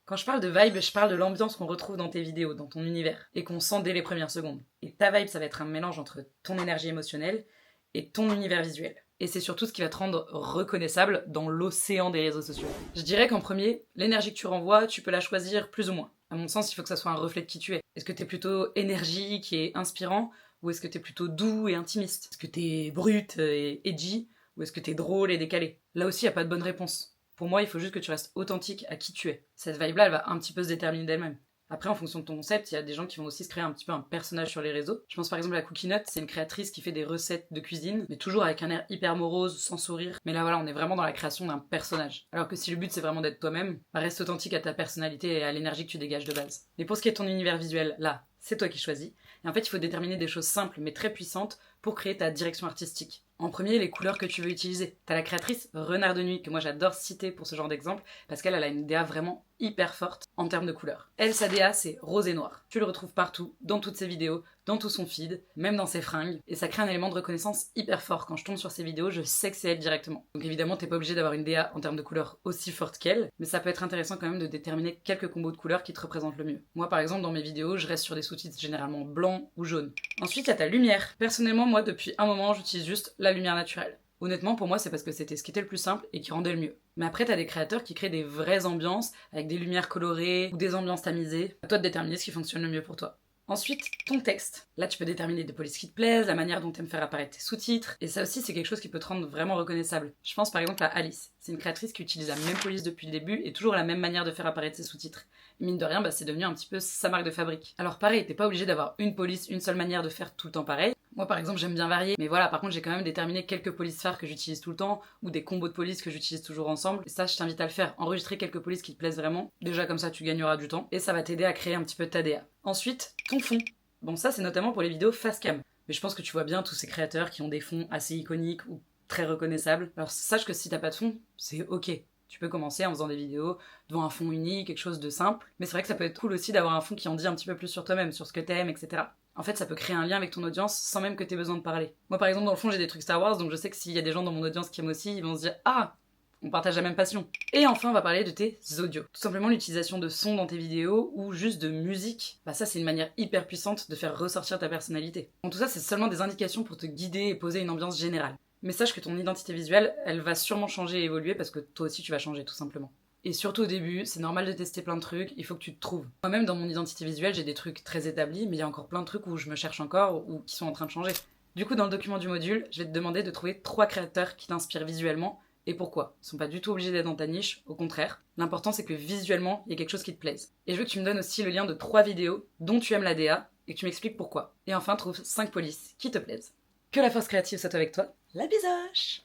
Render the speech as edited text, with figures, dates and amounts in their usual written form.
Quand je parle de vibe, je parle de l'ambiance qu'on retrouve dans tes vidéos, dans ton univers, et qu'on sent dès les premières secondes. Et ta vibe, ça va être un mélange entre ton énergie émotionnelle et ton univers visuel. Et c'est surtout ce qui va te rendre reconnaissable dans l'océan des réseaux sociaux. Je dirais qu'en premier, l'énergie que tu renvoies, tu peux la choisir plus ou moins. À mon sens, il faut que ça soit un reflet de qui tu es. Est-ce que t'es plutôt énergique et inspirant, ou est-ce que t'es plutôt doux et intimiste? Est-ce que t'es brut et edgy, ou est-ce que t'es drôle et décalé? Là aussi, y a pas de bonne réponse. Pour moi, il faut juste que tu restes authentique à qui tu es. Cette vibe-là, elle va un petit peu se déterminer d'elle-même. Après, en fonction de ton concept, il y a des gens qui vont aussi se créer un petit peu un personnage sur les réseaux. Je pense par exemple à Cookie Nut, c'est une créatrice qui fait des recettes de cuisine, mais toujours avec un air hyper morose, sans sourire. Mais là voilà, on est vraiment dans la création d'un personnage. Alors que si le but c'est vraiment d'être toi-même, bah reste authentique à ta personnalité et à l'énergie que tu dégages de base. Mais pour ce qui est de ton univers visuel, là, c'est toi qui choisis. Et en fait, il faut déterminer des choses simples mais très puissantes pour créer ta direction artistique. En premier, les couleurs que tu veux utiliser. T'as la créatrice Renard de Nuit, que moi j'adore citer pour ce genre d'exemple, parce qu'elle a une DA vraiment hyper forte en termes de couleurs. Elle, sa DA, c'est rose et noir. Tu le retrouves partout, dans toutes ses vidéos, dans tout son feed, même dans ses fringues, et ça crée un élément de reconnaissance hyper fort. Quand je tombe sur ses vidéos, je sais que c'est elle directement. Donc évidemment, t'es pas obligé d'avoir une DA en termes de couleurs aussi forte qu'elle, mais ça peut être intéressant quand même de déterminer quelques combos de couleurs qui te représentent le mieux. Moi par exemple, dans mes vidéos, je reste sur des sous-titres généralement blancs ou jaunes. Ensuite, il y a ta lumière. Personnellement, moi, depuis un moment, j'utilise juste la lumière naturelle. Honnêtement, pour moi, c'est parce que c'était ce qui était le plus simple et qui rendait le mieux. Mais après, t'as des créateurs qui créent des vraies ambiances, avec des lumières colorées ou des ambiances tamisées. À toi de déterminer ce qui fonctionne le mieux pour toi. Ensuite, ton texte. Là, tu peux déterminer des polices qui te plaisent, la manière dont tu aimes faire apparaître tes sous-titres. Et ça aussi, c'est quelque chose qui peut te rendre vraiment reconnaissable. Je pense par exemple à Alice. C'est une créatrice qui utilise la même police depuis le début et toujours la même manière de faire apparaître ses sous-titres. Mine de rien, c'est devenu un petit peu sa marque de fabrique. Alors pareil, t'es pas obligé d'avoir une police, une seule manière de faire tout le temps pareil. Moi par exemple j'aime bien varier, mais voilà, par contre j'ai quand même déterminé quelques polices phares que j'utilise tout le temps, ou des combos de polices que j'utilise toujours ensemble, et ça je t'invite à le faire, enregistrer quelques polices qui te plaisent vraiment, déjà comme ça tu gagneras du temps, et ça va t'aider à créer un petit peu ta DA. Ensuite, ton fond. Bon ça c'est notamment pour les vidéos face cam, mais je pense que tu vois bien tous ces créateurs qui ont des fonds assez iconiques ou très reconnaissables, alors sache que si t'as pas de fond, c'est ok. Tu peux commencer en faisant des vidéos devant un fond uni, quelque chose de simple, mais c'est vrai que ça peut être cool aussi d'avoir un fond qui en dit un petit peu plus sur toi-même, sur ce que t'aimes, etc. En fait, ça peut créer un lien avec ton audience sans même que t'aies besoin de parler. Moi, par exemple, dans le fond, j'ai des trucs Star Wars, donc je sais que s'il y a des gens dans mon audience qui aiment aussi, ils vont se dire « Ah, on partage la même passion !» Et enfin, on va parler de tes audios. Tout simplement l'utilisation de sons dans tes vidéos ou juste de musique. Bah ça, c'est une manière hyper puissante de faire ressortir ta personnalité. Donc tout ça, c'est seulement des indications pour te guider et poser une ambiance générale. Mais sache que ton identité visuelle, elle va sûrement changer et évoluer parce que toi aussi tu vas changer tout simplement. Et surtout au début, c'est normal de tester plein de trucs, il faut que tu te trouves. Moi-même dans mon identité visuelle, j'ai des trucs très établis, mais il y a encore plein de trucs où je me cherche encore ou qui sont en train de changer. Du coup, dans le document du module, je vais te demander de trouver 3 créateurs qui t'inspirent visuellement et pourquoi. Ils sont pas du tout obligés d'être dans ta niche, au contraire. L'important c'est que visuellement, il y ait quelque chose qui te plaise. Et je veux que tu me donnes aussi le lien de 3 vidéos dont tu aimes la DA et que tu m'expliques pourquoi. Et enfin, trouve 5 polices qui te plaisent. Que la force créative soit avec toi. La bisoche!